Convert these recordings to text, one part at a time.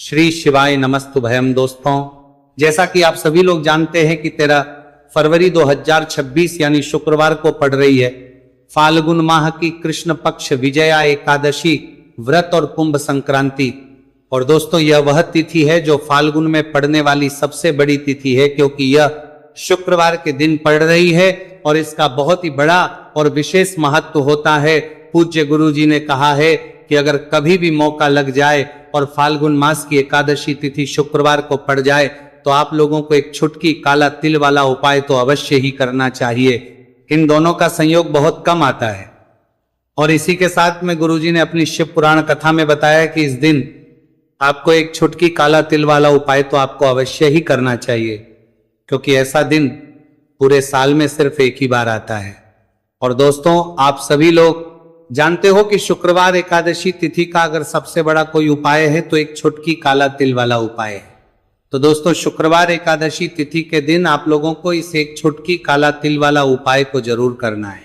श्री शिवाय नमस्तुभयम। दोस्तों, जैसा कि आप सभी लोग जानते हैं कि 13 फरवरी 2026 यानी शुक्रवार को पड़ रही है फाल्गुन माह की कृष्ण पक्ष विजया एकादशी व्रत और कुंभ संक्रांति। और दोस्तों, यह वह तिथि है जो फाल्गुन में पड़ने वाली सबसे बड़ी तिथि है, क्योंकि यह शुक्रवार के दिन पड़ रही है और इसका बहुत ही बड़ा और विशेष महत्व होता है। पूज्य गुरु जी ने कहा है कि अगर कभी भी मौका लग जाए और फाल्गुन मास की एकादशी तिथि शुक्रवार को पड़ जाए तो आप लोगों को एक छुटकी काला तिल वाला उपाय तो अवश्य ही करना चाहिए। इन दोनों का संयोग बहुत कम आता है और इसी के साथ में गुरुजी ने अपनी शिव पुराण कथा में बताया कि इस दिन आपको एक छुटकी काला तिल वाला उपाय तो आपको अवश्य ही करना चाहिए, क्योंकि ऐसा दिन पूरे साल में सिर्फ एक ही बार आता है। और दोस्तों, आप सभी लोग जानते हो कि शुक्रवार एकादशी तिथि का अगर सबसे बड़ा कोई उपाय है तो एक छुटकी काला तिल वाला उपाय है। तो दोस्तों, शुक्रवार एकादशी तिथि के दिन आप लोगों को इस एक छुटकी काला तिल वाला उपाय को जरूर करना है।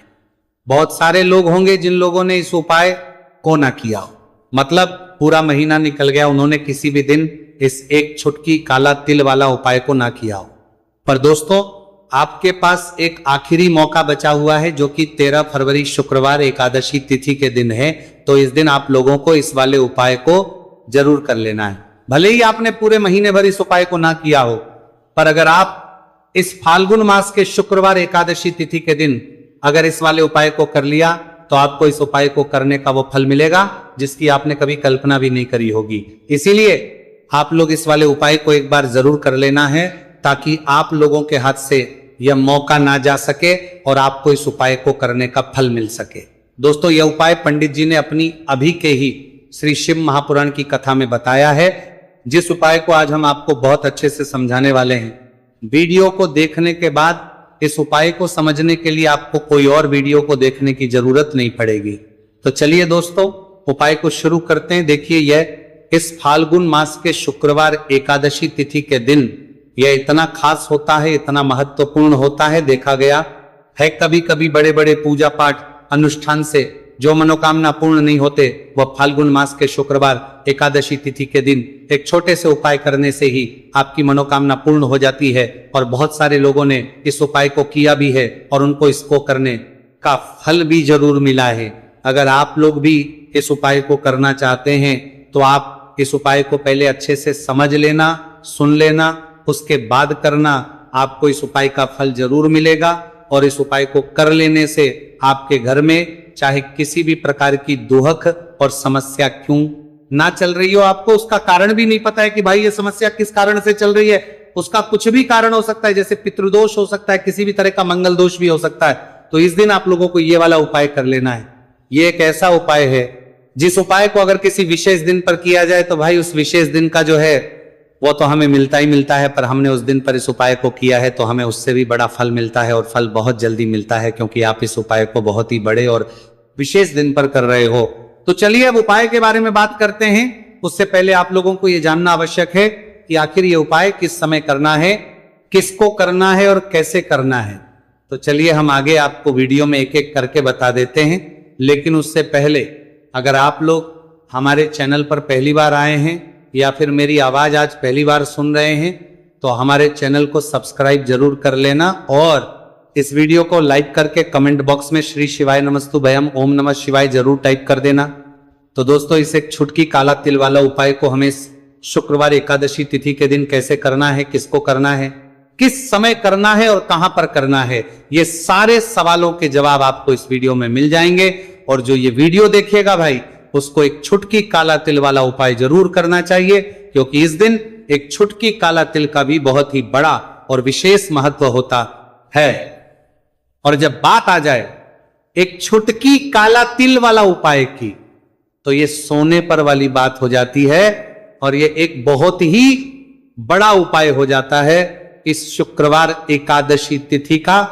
बहुत सारे लोग होंगे जिन लोगों ने इस उपाय को ना किया हो, मतलब पूरा महीना निकल गया, उन्होंने किसी भी दिन इस एक छुटकी काला तिल वाला उपाय को ना किया हो। पर दोस्तों, आपके पास एक आखिरी मौका बचा हुआ है जो कि 13 फरवरी शुक्रवार एकादशी तिथि के दिन है। तो इस दिन आप लोगों को इस वाले उपाय को जरूर कर लेना है। भले ही आपने पूरे महीने भर इस उपाय को ना किया हो, पर अगर आप इस फाल्गुन मास के शुक्रवार एकादशी तिथि के दिन अगर इस वाले उपाय को कर लिया तो आपको इस उपाय को करने का वो फल मिलेगा जिसकी आपने कभी कल्पना भी नहीं करी होगी। इसीलिए आप लोग इस वाले उपाय को एक बार जरूर कर लेना है, ताकि आप लोगों के हाथ से यह मौका ना जा सके और आपको इस उपाय को करने का फल मिल सके। दोस्तों, यह उपाय पंडित जी ने अपनी अभी के ही श्री शिव महापुराण की कथा में बताया है, जिस उपाय को आज हम आपको बहुत अच्छे से समझाने वाले हैं। वीडियो को देखने के बाद इस उपाय को समझने के लिए आपको कोई और वीडियो को देखने की जरूरत नहीं पड़ेगी। तो चलिए दोस्तों, उपाय को शुरू करते हैं। देखिए, यह इस फाल्गुन मास के शुक्रवार एकादशी तिथि के दिन यह इतना खास होता है, इतना महत्वपूर्ण होता है। देखा गया है कभी कभी बड़े बड़े पूजा पाठ अनुष्ठान से जो मनोकामना पूर्ण नहीं होते, वह फाल्गुन मास के शुक्रवार एकादशी तिथि के दिन एक छोटे से उपाय करने से ही आपकी मनोकामना पूर्ण हो जाती है। और बहुत सारे लोगों ने इस उपाय को किया भी है और उनको इसको करने का फल भी जरूर मिला है। अगर आप लोग भी इस उपाय को करना चाहते हैं तो आप इस उपाय को पहले अच्छे से समझ लेना, सुन लेना, उसके बाद करना। आपको इस उपाय का फल जरूर मिलेगा और इस उपाय को कर लेने से आपके घर में चाहे किसी भी प्रकार की दुहक और समस्या क्यों ना चल रही हो, आपको उसका कारण भी नहीं पता है कि भाई ये समस्या किस कारण से चल रही है, उसका कुछ भी कारण हो सकता है, जैसे पितृदोष हो सकता है, किसी भी तरह का मंगल दोष भी हो सकता है। तो इस दिन आप लोगों को ये वाला उपाय कर लेना है। ये एक ऐसा उपाय है जिस उपाय को अगर किसी विशेष दिन पर किया जाए तो भाई उस विशेष दिन का जो है वो तो हमें मिलता ही मिलता है, पर हमने उस दिन पर इस उपाय को किया है तो हमें उससे भी बड़ा फल मिलता है, और फल बहुत जल्दी मिलता है, क्योंकि आप इस उपाय को बहुत ही बड़े और विशेष दिन पर कर रहे हो। तो चलिए अब उपाय के बारे में बात करते हैं। उससे पहले आप लोगों को यह जानना आवश्यक है कि आखिर ये उपाय किस समय करना है, किसको करना है और कैसे करना है। तो चलिए हम आगे आपको वीडियो में एक एक करके बता देते हैं। लेकिन उससे पहले अगर आप लोग हमारे चैनल पर पहली बार आए हैं या फिर मेरी आवाज आज पहली बार सुन रहे हैं तो हमारे चैनल को सब्सक्राइब जरूर कर लेना और इस वीडियो को लाइक करके कमेंट बॉक्स में श्री शिवाय नमस्तुभयम ओम नमः शिवाय जरूर टाइप कर देना। तो दोस्तों, इस एक छुटकी काला तिल वाला उपाय को हमें शुक्रवार एकादशी तिथि के दिन कैसे करना है, किसको करना है, किस समय करना है और कहां पर करना है, ये सारे सवालों के जवाब आपको इस वीडियो में मिल जाएंगे। और जो ये वीडियो देखेगा भाई उसको एक छुटकी काला तिल वाला उपाय जरूर करना चाहिए, क्योंकि इस दिन एक छुटकी काला तिल का भी बहुत ही बड़ा और विशेष महत्व होता है। और जब बात आ जाए एक छुटकी काला तिल वाला उपाय की, तो ये सोने पर वाली बात हो जाती है और ये एक बहुत ही बड़ा उपाय हो जाता है इस शुक्रवार एकादशी तिथि का।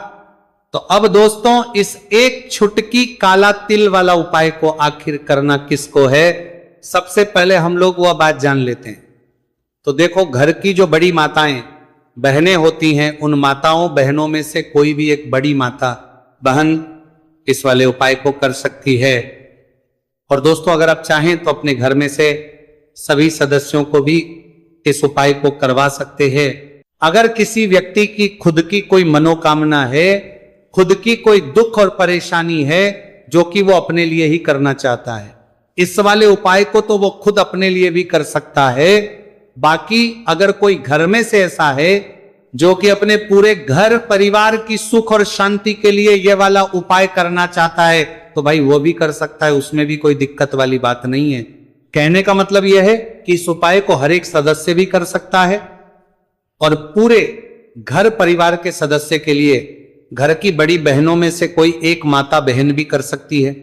तो अब दोस्तों, इस एक छुटकी काला तिल वाला उपाय को आखिर करना किसको है, सबसे पहले हम लोग वह बात जान लेते हैं। तो देखो, घर की जो बड़ी माताएं बहनें होती हैं, उन माताओं बहनों में से कोई भी एक बड़ी माता बहन इस वाले उपाय को कर सकती है। और दोस्तों, अगर आप चाहें तो अपने घर में से सभी सदस्यों को भी इस उपाय को करवा सकते हैं। अगर किसी व्यक्ति की खुद की कोई मनोकामना है, खुद की कोई दुख और परेशानी है जो कि वो अपने लिए ही करना चाहता है, इस वाले उपाय को तो वो खुद अपने लिए भी कर सकता है। बाकी अगर कोई घर में से ऐसा है जो कि अपने पूरे घर परिवार की सुख और शांति के लिए ये वाला उपाय करना चाहता है, तो भाई वो भी कर सकता है, उसमें भी कोई दिक्कत वाली बात नहीं है। कहने का मतलब यह है कि इस उपाय को हर एक सदस्य भी कर सकता है और पूरे घर परिवार के सदस्य के लिए घर की बड़ी बहनों में से कोई एक माता बहन भी कर सकती है।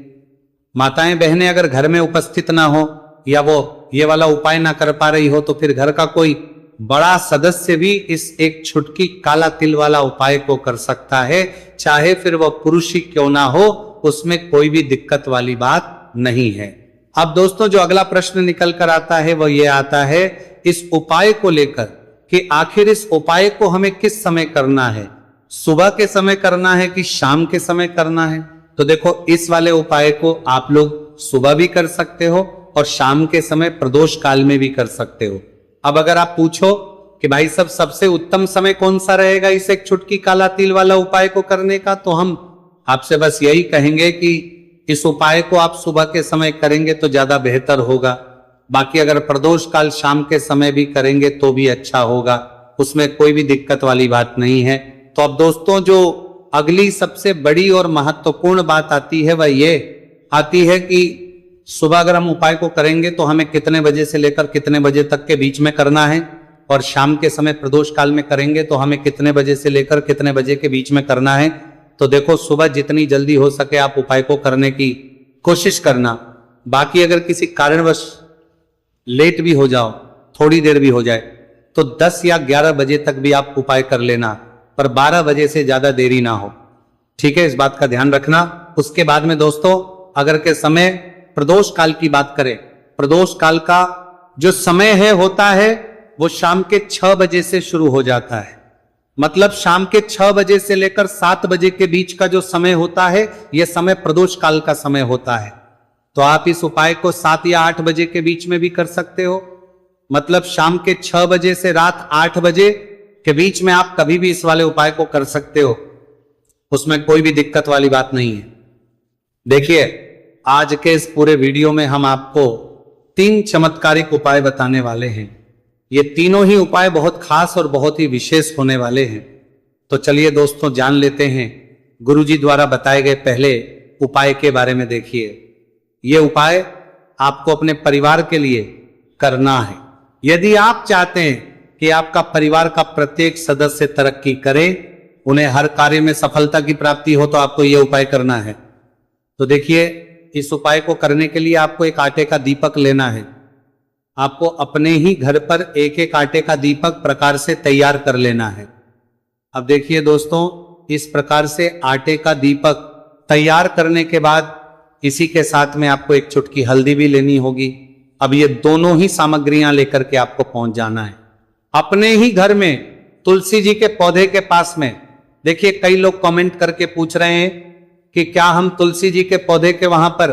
माताएं बहनें अगर घर में उपस्थित ना हो या वो ये वाला उपाय ना कर पा रही हो, तो फिर घर का कोई बड़ा सदस्य भी इस एक छुटकी काला तिल वाला उपाय को कर सकता है, चाहे फिर वह पुरुष ही क्यों ना हो, उसमें कोई भी दिक्कत वाली बात नहीं है। अब दोस्तों जो अगला प्रश्न निकल कर आता है वह यह आता है इस उपाय को लेकर कि आखिर इस उपाय को हमें किस समय करना है, सुबह के समय करना है कि शाम के समय करना है। तो देखो इस वाले उपाय को आप लोग सुबह भी कर सकते हो और शाम के समय प्रदोष काल में भी कर सकते हो। अब अगर आप पूछो कि भाई सब सबसे उत्तम समय कौन सा रहेगा इस एक छुटकी काला तिल वाला उपाय को करने का, तो हम आपसे बस यही कहेंगे कि इस उपाय को आप सुबह के समय करेंगे तो ज्यादा बेहतर होगा। बाकी अगर प्रदोष काल शाम के समय भी करेंगे तो भी अच्छा होगा, उसमें कोई भी दिक्कत वाली बात नहीं है। तो अब दोस्तों जो अगली सबसे बड़ी और महत्वपूर्ण बात आती है वह ये आती है कि सुबह अगर हम उपाय को करेंगे तो हमें कितने बजे से लेकर कितने बजे तक के बीच में करना है, और शाम के समय प्रदोष काल में करेंगे तो हमें कितने बजे से लेकर कितने बजे के बीच में करना है। तो देखो सुबह जितनी जल्दी हो सके आप उपाय को करने की कोशिश करना। बाकी अगर किसी कारणवश लेट भी हो जाओ, थोड़ी देर भी हो जाए, तो 10 या 11 बजे तक भी आप उपाय कर लेना, पर 12 बजे से ज्यादा देरी ना हो। ठीक है, इस बात का ध्यान रखना। उसके बाद में दोस्तों अगर के समय प्रदोष काल की बात करें, प्रदोष काल का जो समय है होता है वो शाम के 6 बजे से शुरू हो जाता है। मतलब शाम के 6 बजे से लेकर 7 बजे के बीच का जो समय होता है यह समय प्रदोष काल का समय होता है। तो आप इस उपाय को 7 या 8 बजे के बीच में भी कर सकते हो। मतलब शाम के 6 बजे से रात 8 बजे के बीच में आप कभी भी इस वाले उपाय को कर सकते हो, उसमें कोई भी दिक्कत वाली बात नहीं है। देखिए आज के इस पूरे वीडियो में हम आपको 3 चमत्कारिक उपाय बताने वाले हैं। ये तीनों ही उपाय बहुत खास और बहुत ही विशेष होने वाले हैं। तो चलिए दोस्तों जान लेते हैं गुरुजी द्वारा बताए गए पहले उपाय के बारे में। देखिए ये उपाय आपको अपने परिवार के लिए करना है। यदि आप चाहते हैं कि आपका परिवार का प्रत्येक सदस्य तरक्की करे, उन्हें हर कार्य में सफलता की प्राप्ति हो, तो आपको यह उपाय करना है। तो देखिए इस उपाय को करने के लिए आपको एक आटे का दीपक लेना है। आपको अपने ही घर पर एक एक आटे का दीपक प्रकार से तैयार कर लेना है। अब देखिए दोस्तों इस प्रकार से आटे का दीपक तैयार करने के बाद इसी के साथ में आपको एक चुटकी हल्दी भी लेनी होगी। अब ये दोनों ही सामग्रियां लेकर के आपको पहुंच जाना है अपने ही घर में तुलसी जी के पौधे के पास में। देखिए कई लोग कमेंट करके पूछ रहे हैं कि क्या हम तुलसी जी के पौधे के वहां पर,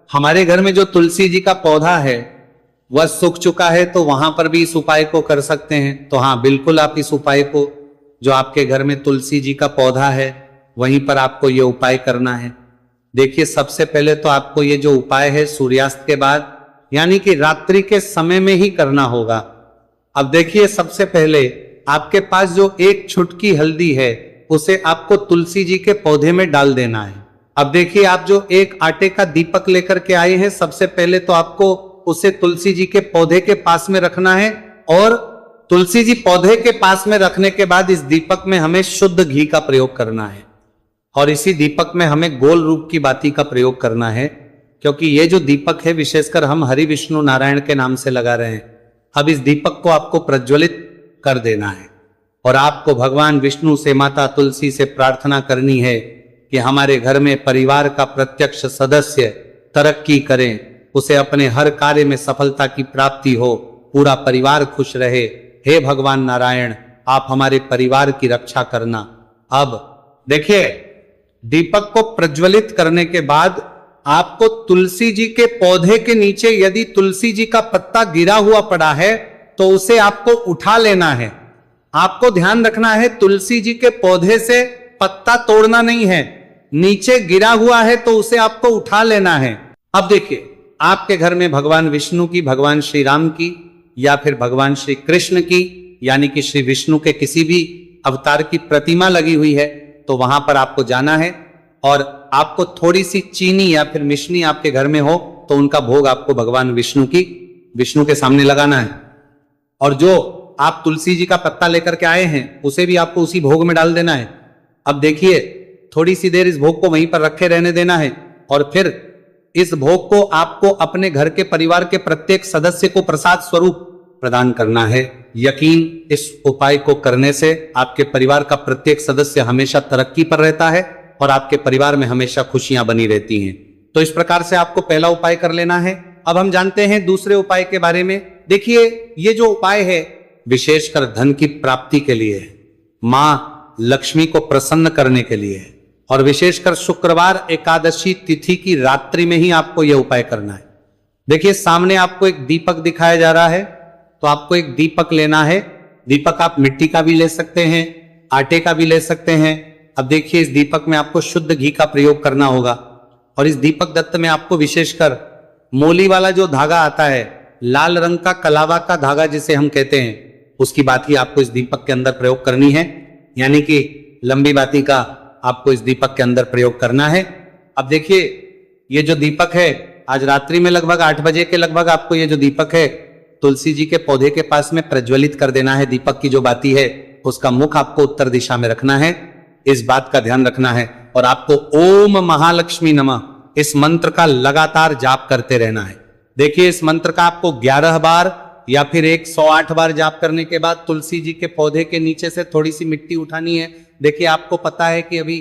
हमारे घर में जो तुलसी जी का पौधा है वह सूख चुका है, तो वहां पर भी इस उपाय को कर सकते हैं। तो हाँ बिल्कुल आप इस उपाय को, जो आपके घर में तुलसी जी का पौधा है वहीं पर आपको ये उपाय करना है। देखिए सबसे पहले तो आपको ये जो उपाय है सूर्यास्त के बाद यानी कि रात्रि के समय में ही करना होगा। अब देखिए सबसे पहले आपके पास जो एक चुटकी हल्दी है उसे आपको तुलसी जी के पौधे में डाल देना है। अब देखिए आप जो एक आटे का दीपक लेकर के आए हैं, सबसे पहले तो आपको उसे तुलसी जी के पौधे के पास में रखना है, और तुलसी जी पौधे के पास में रखने के बाद इस दीपक में हमें शुद्ध घी का प्रयोग करना है, और इसी दीपक में हमें गोल रूप की बाती का प्रयोग करना है, क्योंकि ये जो दीपक है विशेषकर हम हरि विष्णु नारायण के नाम से लगा रहे हैं। अब इस दीपक को आपको प्रज्वलित कर देना है और आपको भगवान विष्णु से, माता तुलसी से प्रार्थना करनी है कि हमारे घर में परिवार का प्रत्यक्ष सदस्य तरक्की करें, उसे अपने हर कार्य में सफलता की प्राप्ति हो, पूरा परिवार खुश रहे। हे भगवान नारायण आप हमारे परिवार की रक्षा करना। अब देखिए दीपक को प्रज्वलित करने के बाद आपको तुलसी जी के पौधे के नीचे यदि तुलसी जी का पत्ता गिरा हुआ पड़ा है तो उसे आपको उठा लेना है। आपको ध्यान रखना है, तुलसी जी के पौधे से पत्ता तोड़ना नहीं है, नीचे गिरा हुआ है तो उसे आपको उठा लेना है। अब देखिए, आपके घर में भगवान विष्णु की, भगवान श्री राम की या फिर भगवान श्री कृष्ण की यानी कि श्री विष्णु के किसी भी अवतार की प्रतिमा लगी हुई है तो वहां पर आपको जाना है और आपको थोड़ी सी चीनी या फिर मिश्री आपके घर में हो तो उनका भोग आपको भगवान विष्णु के सामने लगाना है। और जो आप तुलसी जी का पत्ता लेकर के आए हैं उसे भी आपको उसी भोग में डाल देना है। अब देखिए, थोड़ी सी देर इस भोग को वहीं पर रखे रहने देना है और फिर इस भोग को आपको अपने घर के परिवार के प्रत्येक सदस्य को प्रसाद स्वरूप प्रदान करना है। यकीन, इस उपाय को करने से आपके परिवार का प्रत्येक सदस्य हमेशा तरक्की पर रहता है और आपके परिवार में हमेशा खुशियां बनी रहती हैं। तो इस प्रकार से आपको पहला उपाय कर लेना है। अब हम जानते हैं दूसरे उपाय के बारे में। देखिए, ये जो उपाय है विशेषकर धन की प्राप्ति के लिए, मां लक्ष्मी को प्रसन्न करने के लिए और विशेषकर शुक्रवार एकादशी तिथि की रात्रि में ही आपको यह उपाय करना है। देखिए, सामने आपको एक दीपक दिखाया जा रहा है तो आपको एक दीपक लेना है। दीपक आप मिट्टी का भी ले सकते हैं, आटे का भी ले सकते हैं। अब देखिए, इस दीपक में आपको शुद्ध घी का प्रयोग करना होगा और इस दीपक दत्त में आपको विशेषकर मोली वाला जो धागा आता है, लाल रंग का कलावा का धागा जिसे हम कहते हैं, उसकी बाती आपको इस दीपक के अंदर प्रयोग करनी है, यानी कि लंबी बाती का आपको इस दीपक के अंदर प्रयोग करना है। अब देखिए, ये जो दीपक है आज रात्रि में लगभग 8 बजे के लगभग आपको ये जो दीपक है तुलसी जी के पौधे के पास में प्रज्वलित कर देना है। दीपक की जो बाती है उसका मुख आपको उत्तर दिशा में रखना है, इस बात का ध्यान रखना है। और आपको ओम महालक्ष्मी नमः इस मंत्र का लगातार जाप करते रहना है। देखिए, इस मंत्र का आपको 11 बार या फिर 108 बार जाप करने के बाद तुलसी जी के पौधे के नीचे से थोड़ी सी मिट्टी उठानी है। देखिए, आपको पता है कि अभी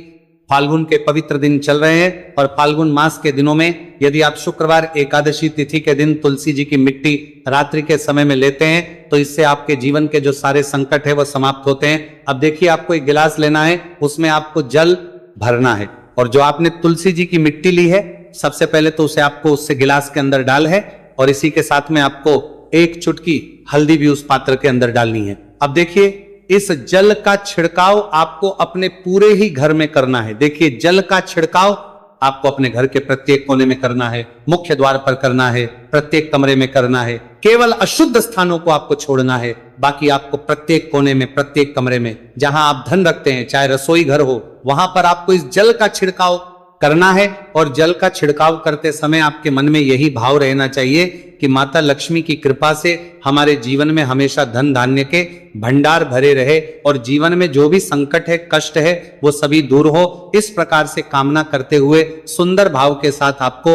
फाल्गुन के पवित्र दिन चल रहे हैं और फाल्गुन मास के दिनों में यदि आप शुक्रवार एकादशी तिथि के दिन तुलसी जी की मिट्टी रात्रि के समय में लेते हैं तो इससे आपके जीवन के जो सारे संकट है वह समाप्त होते हैं। अब देखिए, आपको एक गिलास लेना है, उसमें आपको जल भरना है और जो आपने तुलसी जी की मिट्टी ली है सबसे पहले तो उसे आपको उससे गिलास के अंदर डाल है और इसी के साथ में आपको एक चुटकी हल्दी भी उस पात्र के अंदर डालनी है। अब देखिए, इस जल का छिड़काव आपको अपने पूरे ही घर में करना है। देखिए, जल का छिड़काव आपको अपने घर के प्रत्येक कोने में करना है, मुख्य द्वार पर करना है, प्रत्येक कमरे में करना है। केवल अशुद्ध स्थानों को आपको छोड़ना है, बाकी आपको प्रत्येक कोने में, प्रत्येक कमरे में जहां आप धन रखते हैं, चाहे रसोई घर हो, वहां पर आपको इस जल का छिड़काव करना है। और जल का छिड़काव करते समय आपके मन में यही भाव रहना चाहिए कि माता लक्ष्मी की कृपा से हमारे जीवन में हमेशा धन धान्य के भंडार भरे रहे और जीवन में जो भी संकट है, कष्ट है, वो सभी दूर हो। इस प्रकार से कामना करते हुए सुंदर भाव के साथ आपको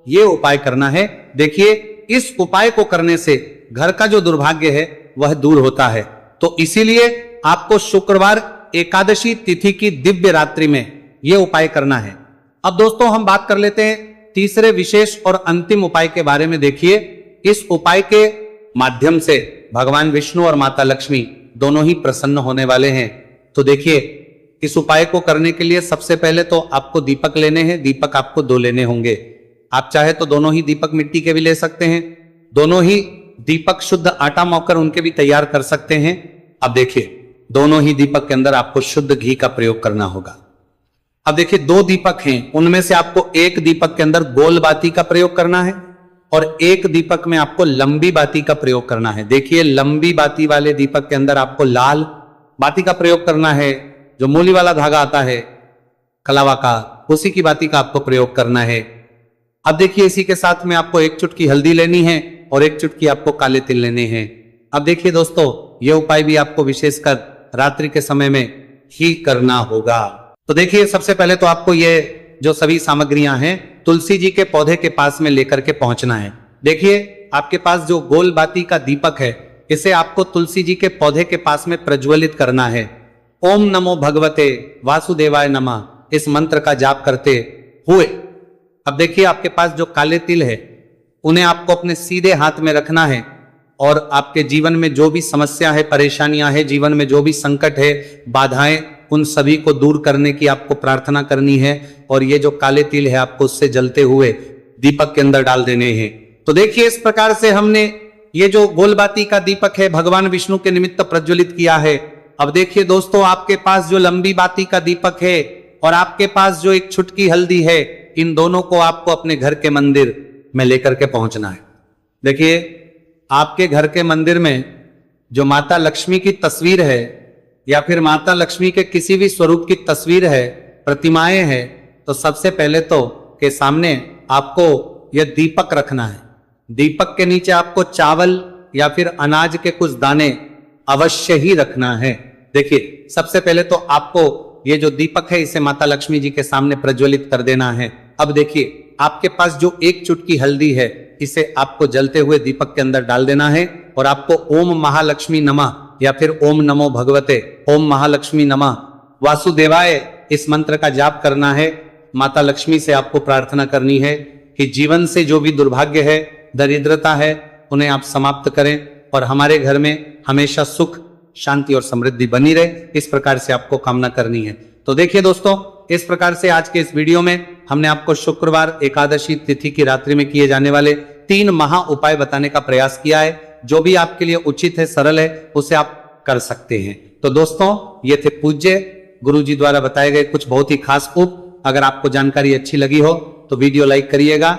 ये उपाय करना है। देखिए, इस उपाय को करने से घर का जो दुर्भाग्य है वह दूर होता है। तो इसीलिए आपको शुक्रवार एकादशी तिथि की दिव्य रात्रि में यह उपाय करना है। अब दोस्तों, हम बात कर लेते हैं तीसरे विशेष और अंतिम उपाय के बारे में। देखिए, इस उपाय के माध्यम से भगवान विष्णु और माता लक्ष्मी दोनों ही प्रसन्न होने वाले हैं। तो देखिए, इस उपाय को करने के लिए सबसे पहले तो आपको दीपक लेने हैं। दीपक आपको 2 लेने होंगे। आप चाहे तो दोनों ही दीपक मिट्टी के भी ले सकते हैं, दोनों ही दीपक शुद्ध आटा मौकर उनके भी तैयार कर सकते हैं। अब देखिए, दोनों ही दीपक के अंदर आपको शुद्ध घी का प्रयोग करना होगा। अब देखिए, 2 दीपक हैं, उनमें से आपको एक दीपक के अंदर गोल बाती का प्रयोग करना है और एक दीपक में आपको लंबी बाती का प्रयोग करना है। देखिए, लंबी बाती वाले दीपक के अंदर आपको लाल बाती का प्रयोग करना है। जो मूली वाला धागा आता है कलावा का, उसी की बाती का आपको प्रयोग करना है। अब देखिए, इसी के साथ में आपको एक चुटकी हल्दी लेनी है और एक चुटकी आपको काले तिल लेने हैं। अब देखिए दोस्तों, यह उपाय भी आपको विशेषकर रात्रि के समय में ही करना होगा। तो देखिए, सबसे पहले तो आपको ये जो सभी सामग्रियां हैं तुलसी जी के पौधे के पास में लेकर के पहुंचना है। देखिए, आपके पास जो गोल बाती का दीपक है इसे आपको तुलसी जी के पौधे के पास में प्रज्वलित करना है। ओम नमो भगवते वासुदेवाय नमः इस मंत्र का जाप करते हुए अब देखिए, आपके पास जो काले तिल है उन्हें आपको अपने सीधे हाथ में रखना है और आपके जीवन में जो भी समस्या है, परेशानियां है, जीवन में जो भी संकट है, बाधाएं, उन सभी को दूर करने की आपको प्रार्थना करनी है और ये जो काले तिल है आपको उससे जलते हुए दीपक के अंदर डाल देने हैं। तो देखिए इस प्रकार से हमने ये जो गोलबाती का दीपक है भगवान विष्णु के निमित्त प्रज्वलित किया है। अब देखिए दोस्तों, आपके पास जो लंबी बाती का दीपक है और आपके पास जो एक छुटकी हल्दी है, इन दोनों को आपको अपने घर के मंदिर में लेकर के पहुंचना है। देखिए आपके घर के मंदिर में जो माता लक्ष्मी की तस्वीर है या फिर माता लक्ष्मी के किसी भी स्वरूप की तस्वीर है, प्रतिमाएं हैं, तो सबसे पहले तो के सामने आपको यह दीपक रखना है। दीपक के नीचे आपको चावल या फिर अनाज के कुछ दाने अवश्य ही रखना है। देखिए सबसे पहले तो आपको ये जो दीपक है इसे माता लक्ष्मी जी के सामने प्रज्वलित कर देना है। अब देखिए आपके पास जो एक चुटकी हल्दी है इसे आपको जलते हुए दीपक के अंदर डाल देना है और आपको ओम महालक्ष्मी नमः या फिर ओम नमो भगवते, ओम महालक्ष्मी नमः वासुदेवाय इस मंत्र का जाप करना है। माता लक्ष्मी से आपको प्रार्थना करनी है कि जीवन से जो भी दुर्भाग्य है, दरिद्रता है, उन्हें आप समाप्त करें और हमारे घर में हमेशा सुख, शांति और समृद्धि बनी रहे। इस प्रकार से आपको कामना करनी है। तो देखिए दोस्तों, इस प्रकार से आज के इस वीडियो में हमने आपको शुक्रवार एकादशी तिथि की रात्रि में किए जाने वाले 3 महा उपाय बताने का प्रयास किया है। जो भी आपके लिए उचित है, सरल है, उसे आप कर सकते हैं। तो दोस्तों, ये थे पूज्य गुरु जी द्वारा बताए गए कुछ बहुत ही खास उप। अगर आपको जानकारी अच्छी लगी हो तो वीडियो लाइक करिएगा,